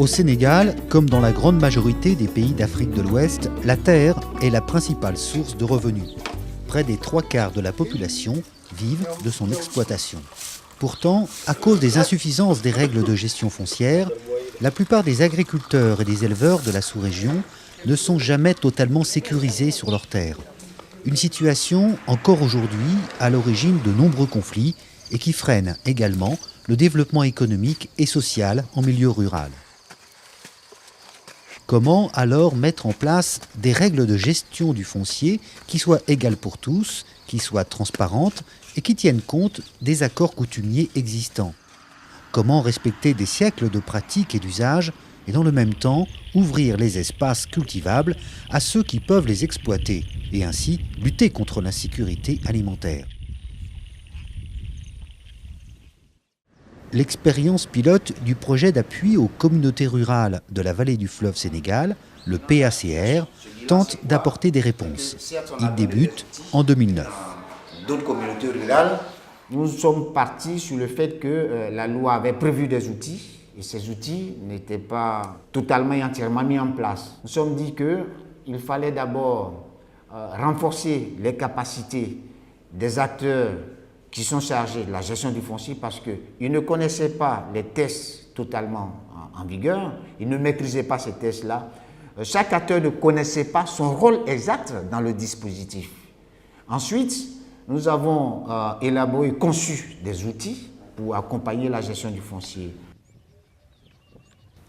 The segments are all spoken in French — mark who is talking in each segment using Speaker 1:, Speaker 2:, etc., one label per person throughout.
Speaker 1: Sénégal, comme dans la grande majorité des pays d'Afrique de l'Ouest, la terre est la principale source de revenus. Près des 3/4 de la population vivent de son exploitation. Pourtant, à cause des insuffisances des règles de gestion foncière, la plupart des agriculteurs et des éleveurs de la sous-région ne sont jamais totalement sécurisés sur leurs terres. Une situation, encore aujourd'hui, à l'origine de nombreux conflits et qui freine également le développement économique et social en milieu rural. Comment alors mettre en place des règles de gestion du foncier qui soient égales pour tous, qui soient transparentes et qui tiennent compte des accords coutumiers existants? Comment respecter des siècles de pratiques et d'usages et dans le même temps ouvrir les espaces cultivables à ceux qui peuvent les exploiter et ainsi lutter contre l'insécurité alimentaire? L'expérience pilote du projet d'appui aux communautés rurales de la vallée du fleuve Sénégal, le PACR, tente d'apporter des réponses. Il débute en 2009.
Speaker 2: D'autres communautés rurales, nous sommes partis sur le fait que la loi avait prévu des outils et ces outils n'étaient pas totalement et entièrement mis en place. Nous nous sommes dit qu'il fallait d'abord renforcer les capacités des acteurs qui sont chargés de la gestion du foncier parce qu'ils ne connaissaient pas les tests totalement en vigueur, ils ne maîtrisaient pas ces tests-là. Chaque acteur ne connaissait pas son rôle exact dans le dispositif. Ensuite, nous avons élaboré, conçu des outils pour accompagner la gestion du foncier.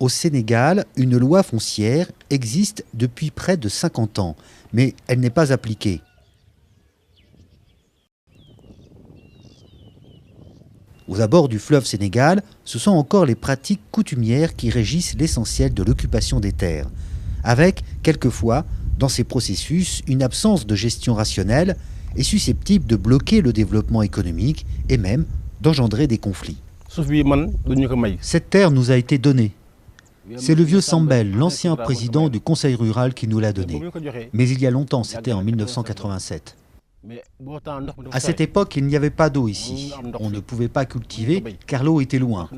Speaker 1: Au Sénégal, une loi foncière existe depuis près de 50 ans, mais elle n'est pas appliquée. Aux abords du fleuve Sénégal, ce sont encore les pratiques coutumières qui régissent l'essentiel de l'occupation des terres, avec, quelquefois, dans ces processus, une absence de gestion rationnelle et susceptible de bloquer le développement économique et même d'engendrer des conflits. Cette terre nous a été donnée. C'est le vieux Sambel, l'ancien président du conseil rural, qui nous l'a donnée. Mais il y a longtemps, c'était en 1987. À cette époque, il n'y avait pas d'eau ici. On ne pouvait pas cultiver car l'eau était loin.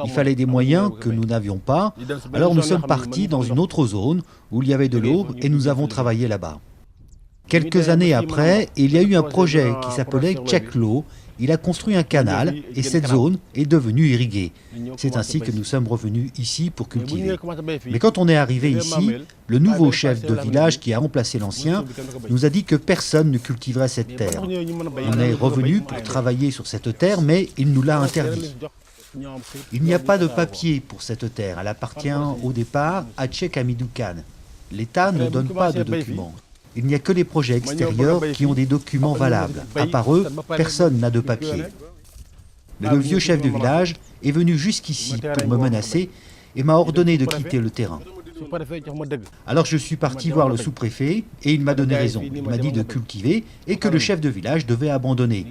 Speaker 1: Il fallait des moyens que nous n'avions pas. Alors nous sommes partis dans une autre zone où il y avait de l'eau et nous avons travaillé là-bas. Quelques années après, il y a eu un projet qui s'appelait Tcheklo. Il a construit un canal et cette zone est devenue irriguée. C'est ainsi que nous sommes revenus ici pour cultiver. Mais quand on est arrivé ici, le nouveau chef de village qui a remplacé l'ancien nous a dit que personne ne cultiverait cette terre. On est revenu pour travailler sur cette terre, mais il nous l'a interdit. Il n'y a pas de papier pour cette terre. Elle appartient au départ à Cheikh Hamidou Kane. L'État ne donne pas de documents. Il n'y a que les projets extérieurs qui ont des documents valables. À part eux, personne n'a de papier. Mais le vieux chef de village est venu jusqu'ici pour me menacer et m'a ordonné de quitter le terrain. Alors je suis parti voir le sous-préfet et il m'a donné raison. Il m'a dit de cultiver et que le chef de village devait abandonner.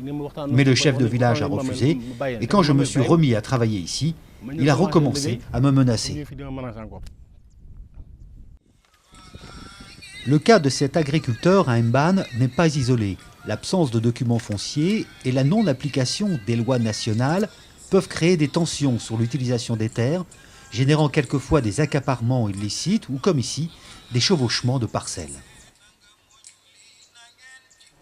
Speaker 1: Mais le chef de village a refusé et quand je me suis remis à travailler ici, il a recommencé à me menacer. Le cas de cet agriculteur à Mbane n'est pas isolé. L'absence de documents fonciers et la non-application des lois nationales peuvent créer des tensions sur l'utilisation des terres, générant quelquefois des accaparements illicites ou, comme ici, des chevauchements de parcelles.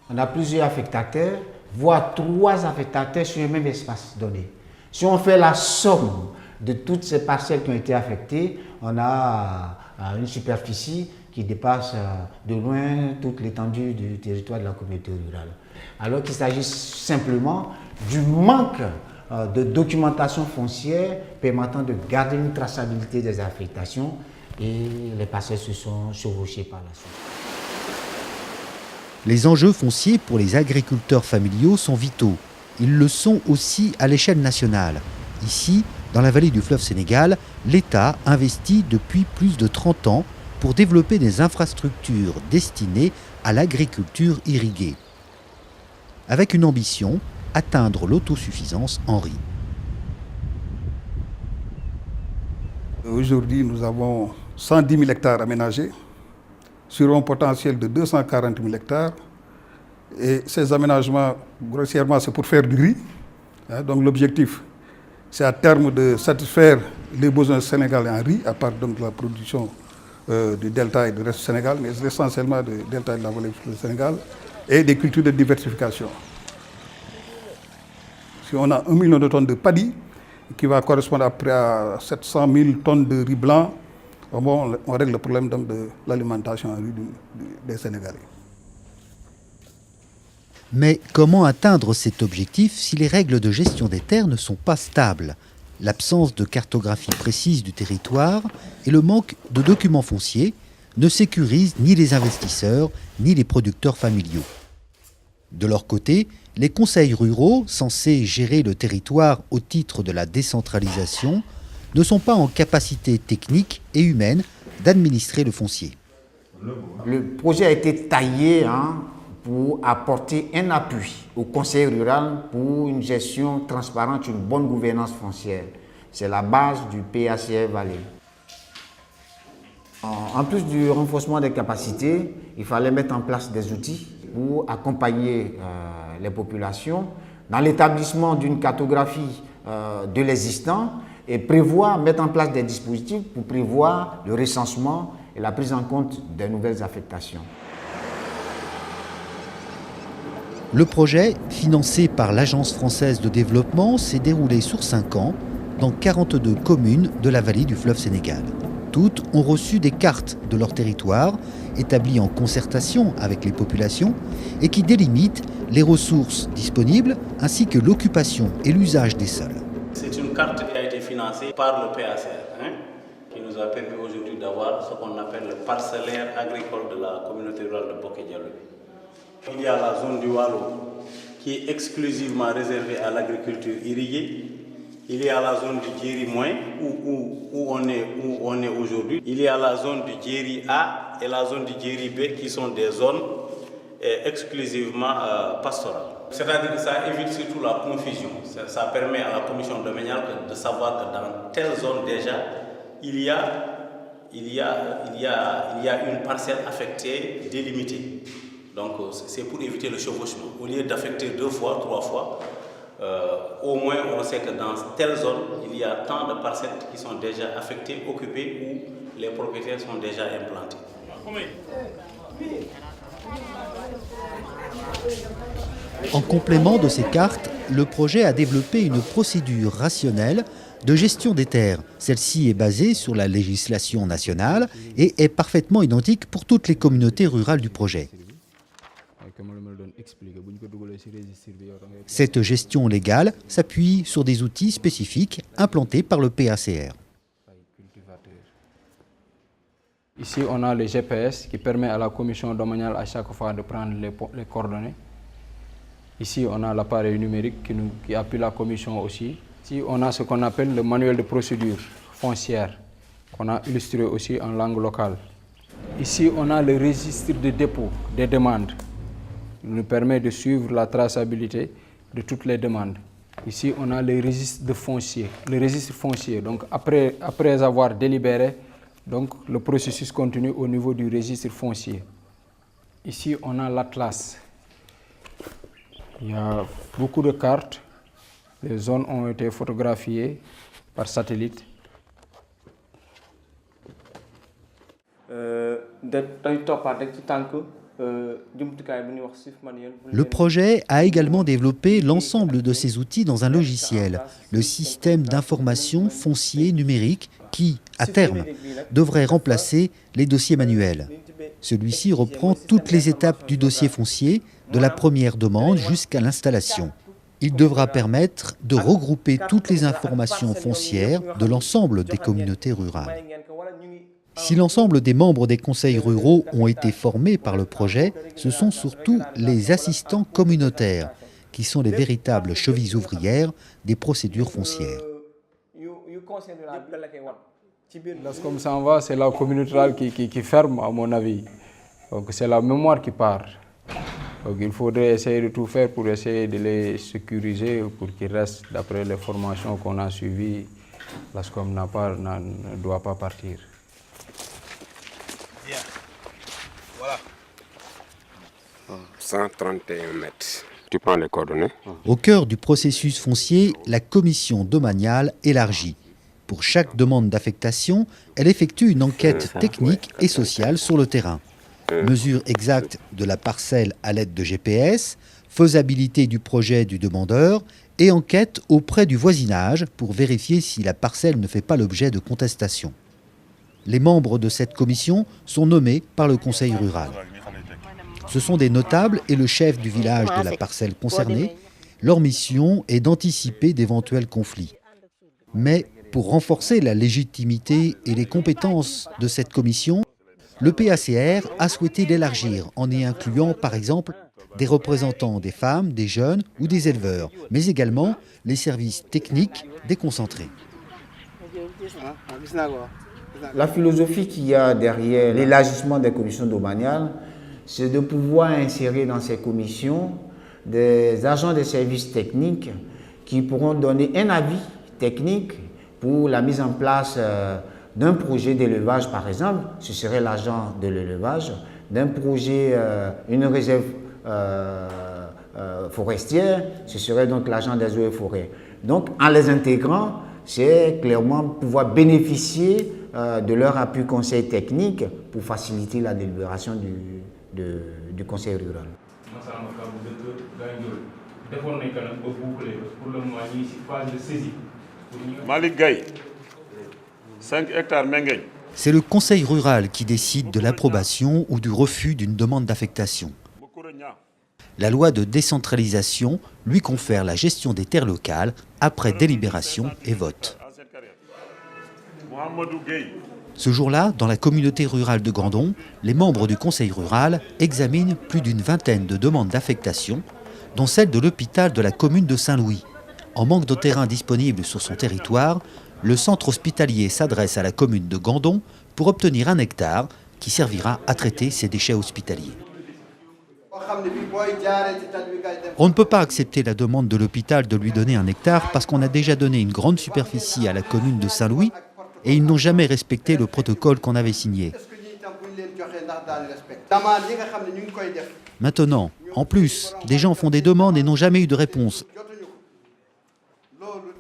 Speaker 2: On a plusieurs affectataires, voire 3 affectataires sur le même espace donné. Si on fait la somme de toutes ces parcelles qui ont été affectées, on a une superficie qui dépasse de loin toute l'étendue du territoire de la communauté rurale. Alors qu'il s'agit simplement du manque de documentation foncière permettant de garder une traçabilité des affectations et les parcelles se sont chevauchées par la suite.
Speaker 1: Les enjeux fonciers pour les agriculteurs familiaux sont vitaux. Ils le sont aussi à l'échelle nationale. Ici, dans la vallée du fleuve Sénégal, l'État investit depuis plus de 30 ans pour développer des infrastructures destinées à l'agriculture irriguée. Avec une ambition, atteindre l'autosuffisance en riz.
Speaker 3: Aujourd'hui, nous avons 110 000 hectares aménagés sur un potentiel de 240 000 hectares. Et ces aménagements, grossièrement, c'est pour faire du riz. Donc l'objectif, c'est à terme de satisfaire les besoins du Sénégal en riz, à part donc de la production du delta et du reste du Sénégal, mais essentiellement du delta et de la vallée du Sénégal, et des cultures de diversification. Si on a 1 million de tonnes de paddy, qui va correspondre après à 700 000 tonnes de riz blanc, bon, on règle le problème donc de l'alimentation en riz des Sénégalais.
Speaker 1: Mais comment atteindre cet objectif si les règles de gestion des terres ne sont pas stables? L'absence de cartographie précise du territoire et le manque de documents fonciers ne sécurisent ni les investisseurs ni les producteurs familiaux. De leur côté, les conseils ruraux, censés gérer le territoire au titre de la décentralisation, ne sont pas en capacité technique et humaine d'administrer le foncier.
Speaker 2: Le projet a été taillé pour apporter un appui au conseil rural pour une gestion transparente, une bonne gouvernance foncière. C'est la base du PACR Vallée. En plus du renforcement des capacités, il fallait mettre en place des outils pour accompagner les populations dans l'établissement d'une cartographie de l'existant et mettre en place des dispositifs pour prévoir le recensement et la prise en compte des nouvelles affectations.
Speaker 1: Le projet, financé par l'Agence française de développement, s'est déroulé sur 5 ans dans 42 communes de la vallée du fleuve Sénégal. Toutes ont reçu des cartes de leur territoire, établies en concertation avec les populations et qui délimitent les ressources disponibles ainsi que l'occupation et l'usage des sols.
Speaker 4: C'est une carte qui a été financée par le PACR, qui nous a permis aujourd'hui d'avoir ce qu'on appelle le parcellaire agricole de la communauté rurale de Boké-Dialogué. Il y a la zone du Wallo qui est exclusivement réservée à l'agriculture irriguée. Il y a la zone du Djeri Moins où on est aujourd'hui. Il y a la zone du Djeri A et la zone du Djeri B qui sont des zones exclusivement pastorales. C'est-à-dire que ça évite surtout la confusion. Ça permet à la commission domaniale de savoir que dans telle zone déjà, il y a une parcelle affectée délimitée. Donc c'est pour éviter le chevauchement. Au lieu d'affecter 2 fois, 3 fois, au moins on sait que dans telle zone, il y a tant de parcelles qui sont déjà affectées, occupées, où les propriétaires sont déjà implantés.
Speaker 1: En complément de ces cartes, le projet a développé une procédure rationnelle de gestion des terres. Celle-ci est basée sur la législation nationale et est parfaitement identique pour toutes les communautés rurales du projet. Cette gestion légale s'appuie sur des outils spécifiques implantés par le PACR.
Speaker 5: Ici, on a le GPS qui permet à la commission domaniale à chaque fois de prendre les coordonnées. Ici, on a l'appareil numérique qui appuie la commission aussi. Ici, on a ce qu'on appelle le manuel de procédure foncière, qu'on a illustré aussi en langue locale. Ici, on a le registre de dépôt des demandes. Il nous permet de suivre la traçabilité de toutes les demandes. Ici, on a le registre de foncier. Le registre foncier, donc après avoir délibéré, donc le processus continue au niveau du registre foncier. Ici, on a l'atlas. Il y a beaucoup de cartes. Les zones ont été photographiées par satellite.
Speaker 1: Le projet a également développé l'ensemble de ces outils dans un logiciel, le système d'information foncier numérique qui, à terme, devrait remplacer les dossiers manuels. Celui-ci reprend toutes les étapes du dossier foncier, de la première demande jusqu'à l'installation. Il devra permettre de regrouper toutes les informations foncières de l'ensemble des communautés rurales. Si l'ensemble des membres des conseils ruraux ont été formés par le projet, ce sont surtout les assistants communautaires, qui sont les véritables chevilles ouvrières des procédures foncières.
Speaker 5: Comme ça en va, c'est la communauté rurale qui ferme, à mon avis. Donc c'est la mémoire qui part. Donc il faudrait essayer de tout faire pour essayer de les sécuriser, pour qu'ils restent, d'après les formations qu'on a suivies, l'ASCOM ne doit pas partir.
Speaker 6: Voilà. 131 mètres. Tu prends les coordonnées.
Speaker 1: Au cœur du processus foncier, la commission domaniale élargie. Pour chaque demande d'affectation, elle effectue une enquête technique et sociale sur le terrain. Mesure exacte de la parcelle à l'aide de GPS, faisabilité du projet du demandeur et enquête auprès du voisinage pour vérifier si la parcelle ne fait pas l'objet de contestation. Les membres de cette commission sont nommés par le conseil rural. Ce sont des notables et le chef du village de la parcelle concernée. Leur mission est d'anticiper d'éventuels conflits. Mais pour renforcer la légitimité et les compétences de cette commission, le PACR a souhaité l'élargir en y incluant par exemple des représentants des femmes, des jeunes ou des éleveurs, mais également les services techniques déconcentrés.
Speaker 2: La philosophie qu'il y a derrière l'élargissement des commissions domaniales, c'est de pouvoir insérer dans ces commissions des agents de services techniques qui pourront donner un avis technique pour la mise en place d'un projet d'élevage, par exemple, ce serait l'agent de l'élevage, d'un projet, une réserve forestière, ce serait donc l'agent des eaux et forêts. Donc, en les intégrant, c'est clairement pouvoir bénéficier de leur appui conseil technique pour faciliter la délibération du conseil rural.
Speaker 7: Malik Gaye, 5 hectares Mengueñ.
Speaker 1: C'est le conseil rural qui décide de l'approbation ou du refus d'une demande d'affectation. La loi de décentralisation lui confère la gestion des terres locales après délibération et vote. Ce jour-là, dans la communauté rurale de Gandon, les membres du conseil rural examinent plus d'une vingtaine de demandes d'affectation, dont celle de l'hôpital de la commune de Saint-Louis. En manque de terrain disponible sur son territoire, le centre hospitalier s'adresse à la commune de Gandon pour obtenir 1 hectare qui servira à traiter ses déchets hospitaliers. On ne peut pas accepter la demande de l'hôpital de lui donner 1 hectare parce qu'on a déjà donné une grande superficie à la commune de Saint-Louis et ils n'ont jamais respecté le protocole qu'on avait signé. Maintenant, en plus, des gens font des demandes et n'ont jamais eu de réponse.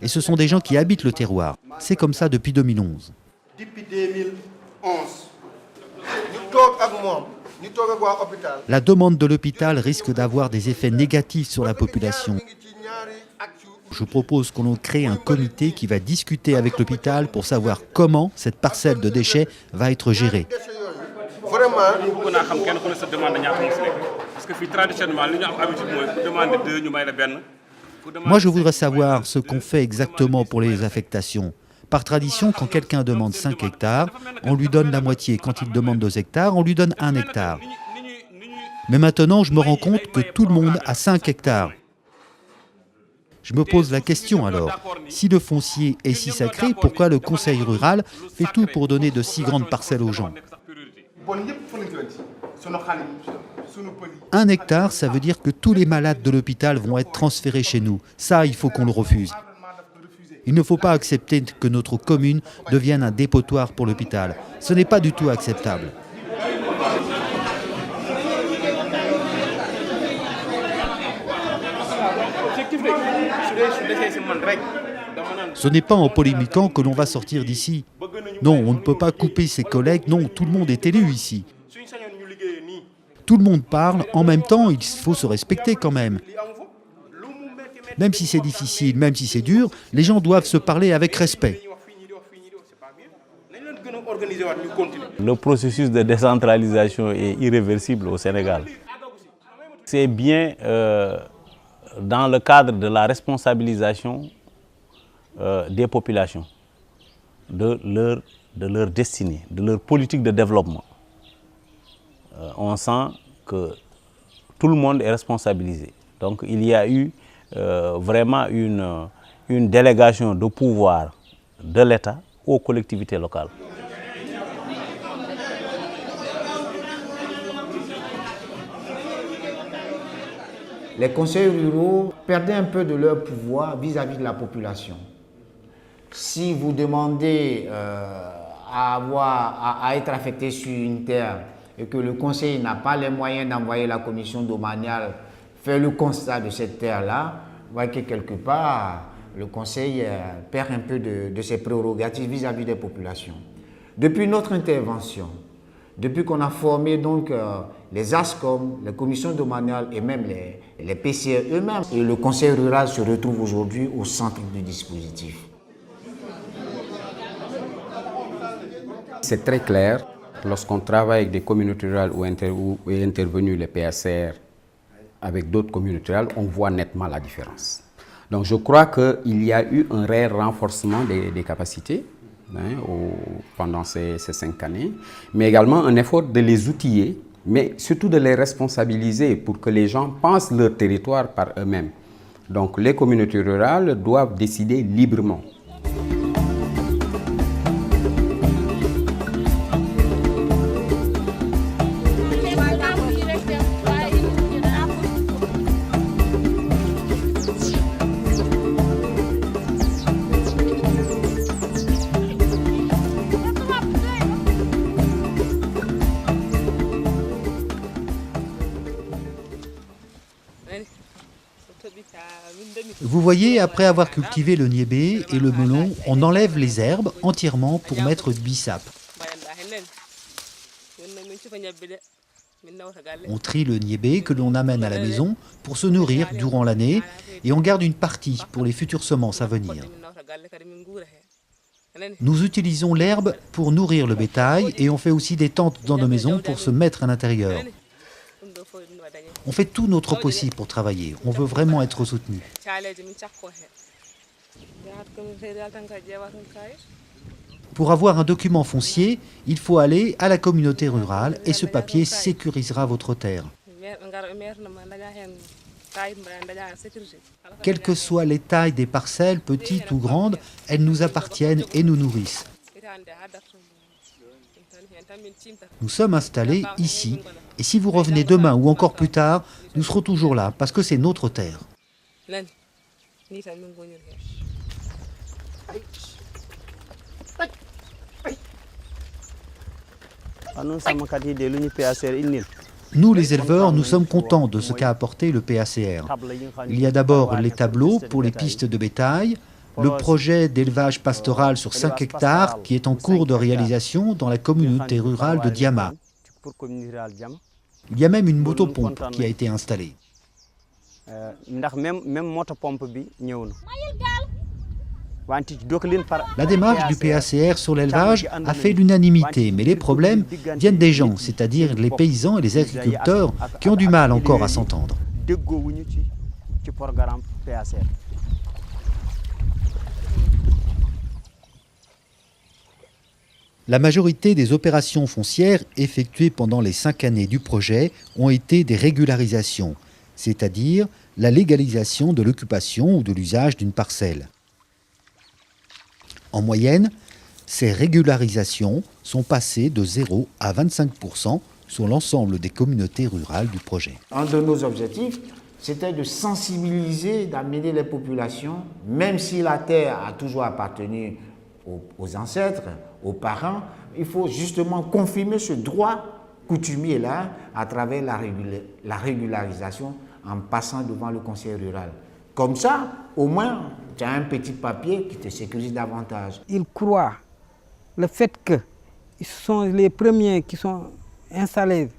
Speaker 1: Et ce sont des gens qui habitent le terroir. C'est comme ça depuis 2011.
Speaker 8: Depuis 2011,
Speaker 1: La demande de l'hôpital risque d'avoir des effets négatifs sur la population. Je propose qu'on crée un comité qui va discuter avec l'hôpital pour savoir comment cette parcelle de déchets va être gérée. Moi, je voudrais savoir ce qu'on fait exactement pour les affectations. Par tradition, quand quelqu'un demande 5 hectares, on lui donne la moitié. Quand il demande 2 hectares, on lui donne 1 hectare. Mais maintenant, je me rends compte que tout le monde a 5 hectares. Je me pose la question alors, si le foncier est si sacré, pourquoi le conseil rural fait tout pour donner de si grandes parcelles aux gens ? 1 hectare, ça veut dire que tous les malades de l'hôpital vont être transférés chez nous. Ça, il faut qu'on le refuse. Il ne faut pas accepter que notre commune devienne un dépotoir pour l'hôpital. Ce n'est pas du tout acceptable. Ce n'est pas en polémiquant que l'on va sortir d'ici. Non, on ne peut pas couper ses collègues. Non, tout le monde est élu ici. Tout le monde parle. En même temps, il faut se respecter quand même. Même si c'est difficile, même si c'est dur, les gens doivent se parler avec respect.
Speaker 9: Le processus de décentralisation est irréversible au Sénégal. C'est bien dans le cadre de la responsabilisation des populations, de leur destinée, de leur politique de développement. On sent que tout le monde est responsabilisé. Donc il y a eu vraiment une délégation de pouvoir de l'État aux collectivités locales.
Speaker 2: Les conseils ruraux perdaient un peu de leur pouvoir vis-à-vis de la population. Si vous demandez à être affecté sur une terre et que le conseil n'a pas les moyens d'envoyer la commission domaniale faire le constat de cette terre-là, voyez que quelque part, le Conseil perd un peu de ses prérogatives vis-à-vis des populations. Depuis notre intervention, depuis qu'on a formé donc les ASCOM, les commissions domaniales et même les PCR eux-mêmes, et le Conseil rural se retrouve aujourd'hui au centre du dispositif.
Speaker 10: C'est très clair, lorsqu'on travaille avec des communautés rurales où est intervenu les PACR avec d'autres communautés rurales, on voit nettement la différence. Donc je crois qu'il y a eu un réel renforcement des capacités pendant ces 5 années, mais également un effort de les outiller, mais surtout de les responsabiliser pour que les gens pensent leur territoire par eux-mêmes. Donc les communautés rurales doivent décider librement.
Speaker 1: Vous voyez, après avoir cultivé le niébé et le melon, on enlève les herbes entièrement pour mettre du bissap. On trie le niébé que l'on amène à la maison pour se nourrir durant l'année et on garde une partie pour les futures semences à venir. Nous utilisons l'herbe pour nourrir le bétail et on fait aussi des tentes dans nos maisons pour se mettre à l'intérieur. On fait tout notre possible pour travailler. On veut vraiment être soutenu. Pour avoir un document foncier, il faut aller à la communauté rurale et ce papier sécurisera votre terre. Quelles que soient les tailles des parcelles, petites ou grandes, elles nous appartiennent et nous nourrissent. Nous sommes installés ici, et si vous revenez demain ou encore plus tard, nous serons toujours là, parce que c'est notre terre. Nous, les éleveurs, nous sommes contents de ce qu'a apporté le PACR. Il y a d'abord les tableaux pour les pistes de bétail, le projet d'élevage pastoral sur 5 hectares qui est en cours de réalisation dans la communauté rurale de Diama. Il y a même une motopompe qui a été installée. La démarche du PACR sur l'élevage a fait l'unanimité, mais les problèmes viennent des gens, c'est-à-dire les paysans et les agriculteurs qui ont du mal encore à s'entendre. La majorité des opérations foncières effectuées pendant les 5 années du projet ont été des régularisations, c'est-à-dire la légalisation de l'occupation ou de l'usage d'une parcelle. En moyenne, ces régularisations sont passées de 0 à 25% sur l'ensemble des communautés rurales du projet.
Speaker 2: Un de nos objectifs, c'était de sensibiliser, d'amener les populations, même si la terre a toujours appartenu aux ancêtres, aux parents, il faut justement confirmer ce droit coutumier-là à travers la régularisation en passant devant le conseil rural. Comme ça, au moins, tu as un petit papier qui te sécurise davantage.
Speaker 11: Ils croient le fait que ce sont les premiers qui sont installés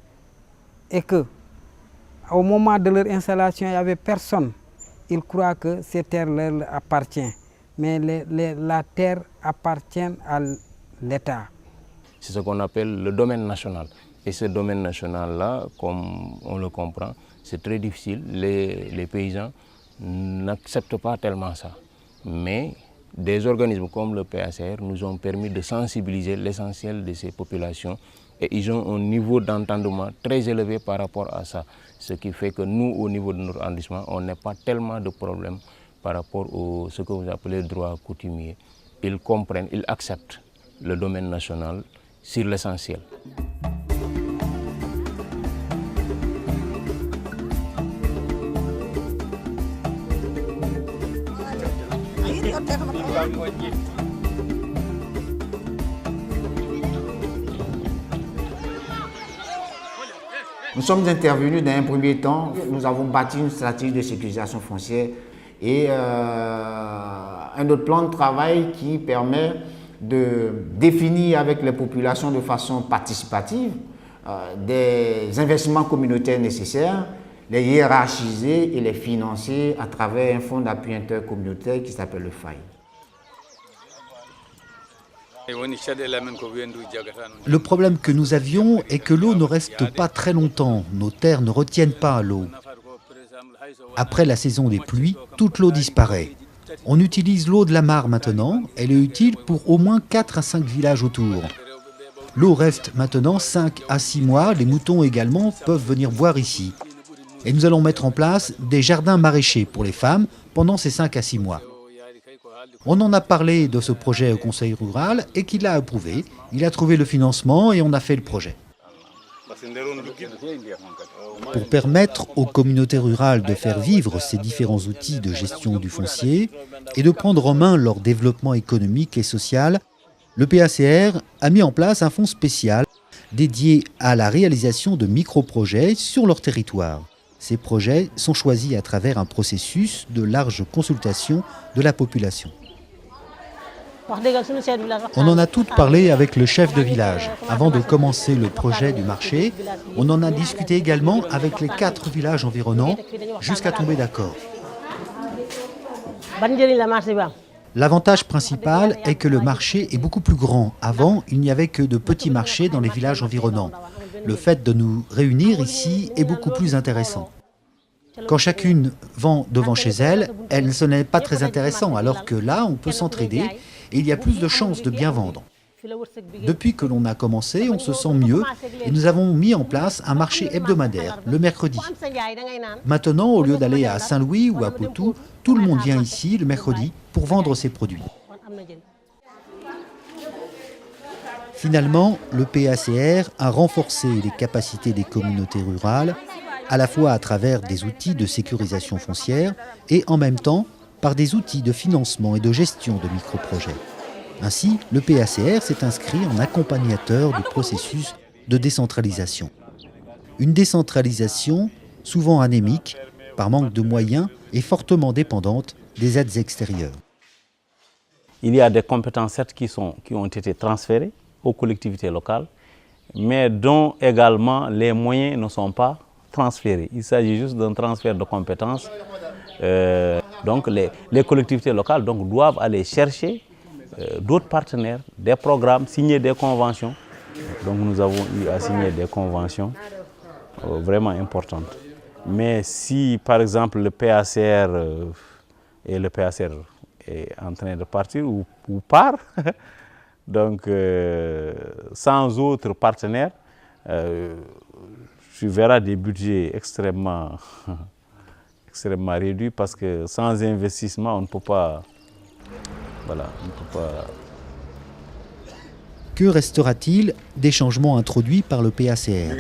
Speaker 11: et que au moment de leur installation, il n'y avait personne. Ils croient que ces terres leur appartiennent. Mais la terre appartient à l'État.
Speaker 9: C'est ce qu'on appelle le domaine national. Et ce domaine national-là, comme on le comprend, c'est très difficile. Les paysans n'acceptent pas tellement ça. Mais des organismes comme le PACR nous ont permis de sensibiliser l'essentiel de ces populations et ils ont un niveau d'entendement très élevé par rapport à ça. Ce qui fait que nous, au niveau de notre arrondissement, on n'a pas tellement de problèmes par rapport à ce que vous appelez droit coutumier. Ils comprennent, ils acceptent le domaine national sur l'essentiel.
Speaker 2: Nous sommes intervenus dans un premier temps, nous avons bâti une stratégie de sécurisation foncière et un autre plan de travail qui permet de définir avec les populations de façon participative des investissements communautaires nécessaires, les hiérarchiser et les financer à travers un fonds d'appui intercommunautaire qui s'appelle le FAI.
Speaker 1: Le problème que nous avions est que l'eau ne reste pas très longtemps, nos terres ne retiennent pas l'eau. Après la saison des pluies, toute l'eau disparaît. On utilise l'eau de la mare maintenant, elle est utile pour au moins 4 à 5 villages autour. L'eau reste maintenant 5 à 6 mois, les moutons également peuvent venir boire ici. Et nous allons mettre en place des jardins maraîchers pour les femmes pendant ces 5 à 6 mois. On en a parlé de ce projet au conseil rural et qu'il l'a approuvé. Il a trouvé le financement et on a fait le projet. Pour permettre aux communautés rurales de faire vivre ces différents outils de gestion du foncier et de prendre en main leur développement économique et social, le PACR a mis en place un fonds spécial dédié à la réalisation de micro-projets sur leur territoire. Ces projets sont choisis à travers un processus de large consultation de la population. On en a toutes parlé avec le chef de village. Avant de commencer le projet du marché, on en a discuté également avec les 4 villages environnants jusqu'à tomber d'accord. L'avantage principal est que le marché est beaucoup plus grand. Avant, il n'y avait que de petits marchés dans les villages environnants. Le fait de nous réunir ici est beaucoup plus intéressant. Quand chacune vend devant chez elle, ce n'est pas très intéressant, alors que là, on peut s'entraider et il y a plus de chances de bien vendre. Depuis que l'on a commencé, on se sent mieux et nous avons mis en place un marché hebdomadaire, le mercredi. Maintenant, au lieu d'aller à Saint-Louis ou à Potou, tout le monde vient ici le mercredi pour vendre ses produits. Finalement, le PACR a renforcé les capacités des communautés rurales, à la fois à travers des outils de sécurisation foncière et en même temps par des outils de financement et de gestion de microprojets. Ainsi, le PACR s'est inscrit en accompagnateur du processus de décentralisation. Une décentralisation souvent anémique, par manque de moyens et fortement dépendante des aides extérieures.
Speaker 9: Il y a des compétences certes qui ont été transférées aux collectivités locales, mais dont également les moyens ne sont pas transférés. Il s'agit juste d'un transfert de compétences. Donc les collectivités locales doivent aller chercher d'autres partenaires, des programmes, signer des conventions. Donc nous avons eu à signer des conventions vraiment importantes. Mais si par exemple le PACR est en train de partir ou part, donc sans autres partenaires, tu verras des budgets extrêmement réduits parce que sans investissement, on ne peut pas. Voilà, on ne peut pas.
Speaker 1: Que restera-t-il des changements introduits par le PACR?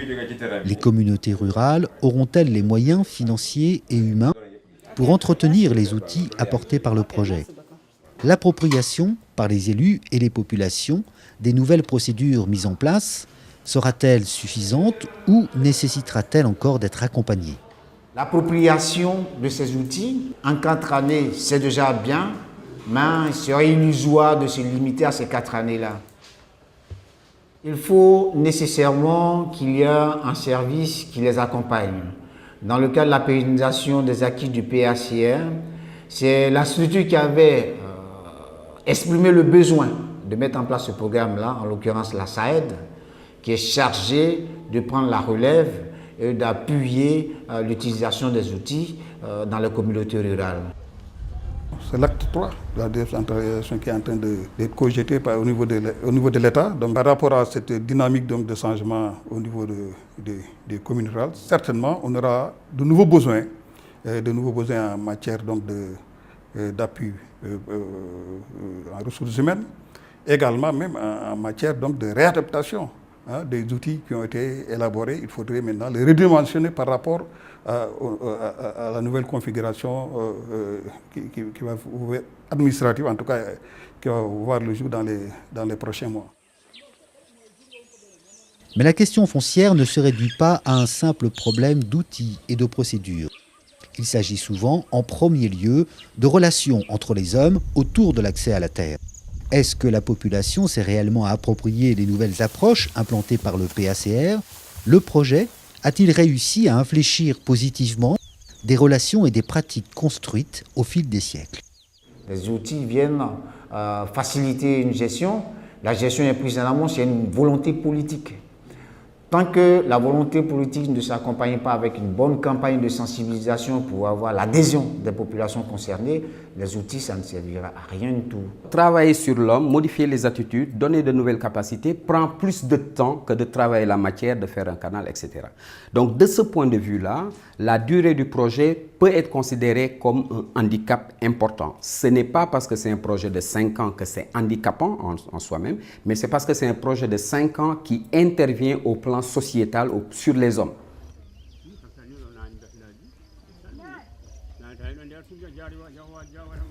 Speaker 1: Les communautés rurales auront-elles les moyens financiers et humains pour entretenir les outils apportés par le projet? L'appropriation par les élus et les populations des nouvelles procédures mises en place sera-t-elle suffisante ou nécessitera-t-elle encore d'être accompagnée?
Speaker 2: L'appropriation de ces outils, en 4 années, c'est déjà bien, mais il serait illusoire de se limiter à ces 4 années-là. Il faut nécessairement qu'il y ait un service qui les accompagne. Dans le cas de la pérennisation des acquis du PACR, c'est la structure qui avait exprimé le besoin de mettre en place ce programme-là, en l'occurrence la SAED, qui est chargée de prendre la relève et d'appuyer l'utilisation des outils dans les communautés rurales.
Speaker 3: C'est l'acte 3 de la décentralisation qui est en train d'être cogité au niveau de l'État. Donc, par rapport à cette dynamique de changement au niveau des communes rurales, certainement on aura de nouveaux besoins en matière d'appui en ressources humaines, également même en matière de réadaptation des outils qui ont été élaborés. Il faudrait maintenant les redimensionner par rapport à la nouvelle configuration qui va administrative, en tout cas, qui va voir le jour dans les prochains mois.
Speaker 1: Mais la question foncière ne se réduit pas à un simple problème d'outils et de procédures. Il s'agit souvent, en premier lieu, de relations entre les hommes autour de l'accès à la terre. Est-ce que la population s'est réellement approprié les nouvelles approches implantées par le PACR? Le projet a-t-il réussi à infléchir positivement des relations et des pratiques construites au fil des siècles?
Speaker 2: Les outils viennent faciliter une gestion. La gestion est prise en amont, c'est une volonté politique. Tant que la volonté politique ne s'accompagne pas avec une bonne campagne de sensibilisation pour avoir l'adhésion des populations concernées, les outils, ça ne servira à rien du tout.
Speaker 10: Travailler sur l'homme, modifier les attitudes, donner de nouvelles capacités prend plus de temps que de travailler la matière, de faire un canal, etc. Donc de ce point de vue-là, la durée du projet peut être considérée comme un handicap important. Ce n'est pas parce que c'est un projet de 5 ans que c'est handicapant en soi-même, mais c'est parce que c'est un projet de 5 ans qui intervient au plan sociétal sur les hommes.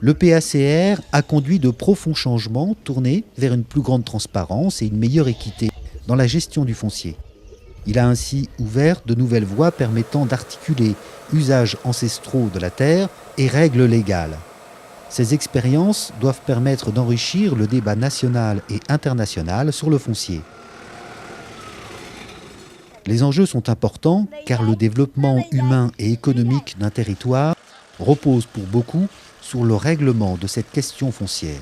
Speaker 1: Le PACR a conduit de profonds changements tournés vers une plus grande transparence et une meilleure équité dans la gestion du foncier. Il a ainsi ouvert de nouvelles voies permettant d'articuler usages ancestraux de la terre et règles légales. Ces expériences doivent permettre d'enrichir le débat national et international sur le foncier. Les enjeux sont importants car le développement humain et économique d'un territoire repose pour beaucoup sur le règlement de cette question foncière.